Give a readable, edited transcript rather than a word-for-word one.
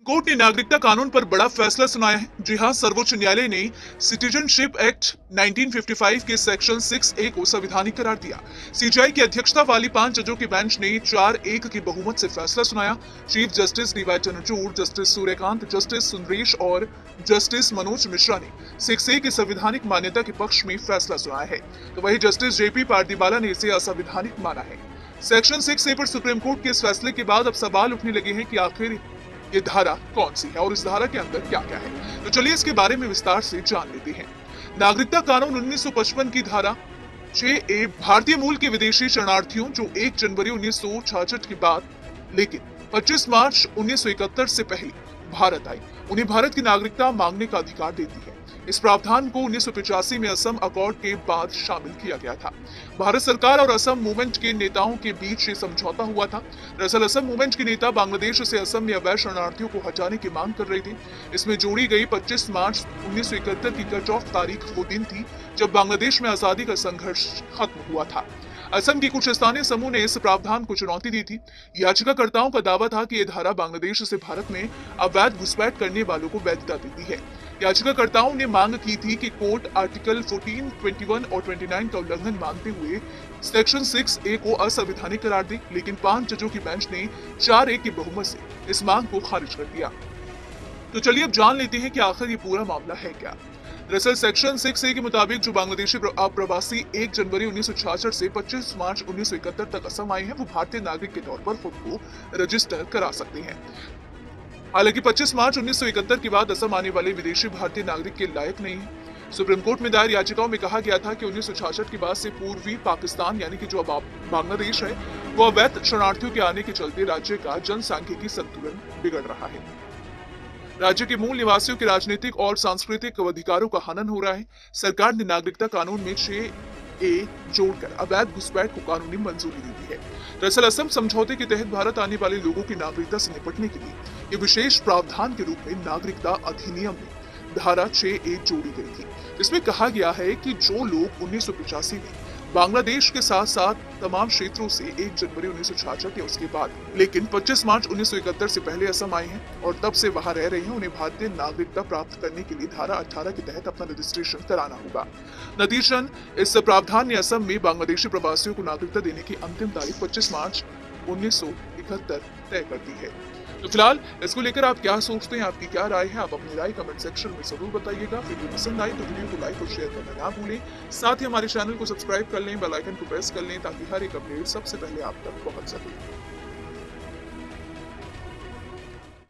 Court ने नागरिकता कानून पर बड़ा फैसला सुनाया है। जी हां, सर्वोच्च न्यायालय ने सिटीजनशिप एक्ट 1955 के सेक्शन 6A को संवैधानिक करार दिया। सीजेआई की अध्यक्षता वाली 5 जजों की बेंच ने 4-1 की बहुमत से फैसला सुनाया। Chief justice DY Chandrachud, justice Suryakant, justice Sundresh और जस्टिस मनोज मिश्रा ने 6A की संवैधानिक मान्यता के पक्ष में फैसला सुनाया है, तो वहीं जस्टिस जेपी पारदीवाला ने इसे असंवैधानिक माना है। सेक्शन 6A पर सुप्रीम कोर्ट के इस फैसले के बाद अब सवाल उठने लगे हैं कि आखिर ये धारा कौन सी है और इस धारा के अंदर क्या क्या है। तो चलिए इसके बारे में विस्तार से जान लेते हैं। नागरिकता कानून 1955 की धारा 6A भारतीय मूल के विदेशी शरणार्थियों जो 1 जनवरी 1966 के बाद लेकिन 25 मार्च 1971 से पहले भारत आई, उन्हें भारत की नागरिकता मांगने का अधिकार देती है। इस प्रावधान को 1985 में असम अकॉर्ड के बाद शामिल किया गया था। भारत सरकार और असम मूवमेंट के नेताओं के बीच ये समझौता हुआ था। दरअसल असम मूवमेंट के नेता बांग्लादेश से असम में अवैध शरणार्थियों को हटाने की मांग कर रहे थे। इसमें जोड़ी गई 25 मार्च 1971 की कट ऑफ तारीख वो दिन थी जब बांग्लादेश में आजादी का संघर्ष खत्म हुआ था। असम की कुछ स्थानीय समूह ने इस प्रावधान को चुनौती दी थी। याचिकाकर्ताओं का दावा था कि यह धारा बांग्लादेश से भारत में अवैध घुसपैठ करने वालों को वैधता देती है। याचिकाकर्ताओं ने मांग की थी कि कोर्ट आर्टिकल 14, 21 और 29 का उल्लंघन मानते हुए सेक्शन 6A को असंवैधानिक करार दे, लेकिन 5 जजों की बेंच ने 4-1 की बहुमत से इस मांग को खारिज कर दिया। तो चलिए अब जान लेते हैं कि आखिर ये पूरा मामला है क्या। दरअसल सेक्शन 6A के मुताबिक जो बांग्लादेशी प्रवासी 1 जनवरी 1966 से 25 मार्च 1971 तक असम आए हैं, वो भारतीय नागरिक के तौर पर खुद को रजिस्टर करा सकते हैं। हालांकि 25 मार्च 1971 के बाद असम आने वाले विदेशी भारतीय नागरिक के लायक नहीं है। सुप्रीम कोर्ट में दायर याचिकाओं में कहा गया था कि 1966 के बाद से पूर्वी पाकिस्तान यानी कि जो अब बांग्लादेश है, वो अवैध शरणार्थियों के आने के चलते राज्य का जनसांख्यिकी संतुलन बिगड़ रहा है। राज्य के मूल निवासियों के राजनीतिक और सांस्कृतिक अधिकारों का हनन हो रहा है। सरकार ने नागरिकता कानून में 6A जोड़कर अवैध घुसपैठ को कानूनी मंजूरी दी दी है। दरअसल असम समझौते के तहत भारत आने वाले लोगों की नागरिकता से निपटने के लिए ये विशेष प्रावधान के रूप में नागरिकता अधिनियम में धारा 6A जोड़ी गई थी। इसमें कहा गया है कि जो लोग 1985 में बांग्लादेश के साथ साथ तमाम क्षेत्रों से 1 जनवरी 1966 या उसके बाद लेकिन 25 मार्च 1971 से पहले असम आए हैं और तब से वहां रह रहे हैं, उन्हें भारतीय नागरिकता प्राप्त करने के लिए धारा 18 के तहत अपना रजिस्ट्रेशन कराना होगा। नतीजतन इस प्रावधान ने असम में बांग्लादेशी प्रवासियों को नागरिकता देने की अंतिम तारीख 25 मार्च 1971 तय कर दी है। तो फिलहाल इसको लेकर आप क्या सोचते हैं, आपकी क्या राय है, आप अपनी राय कमेंट सेक्शन में जरूर बताइएगा। वीडियो पसंद आई तो वीडियो को लाइक और शेयर करना ना भूलें। साथ ही हमारे चैनल को सब्सक्राइब कर लें, बेल आइकन को प्रेस कर लें ताकि हर एक अपडेट सबसे पहले आप तक पहुंच सके।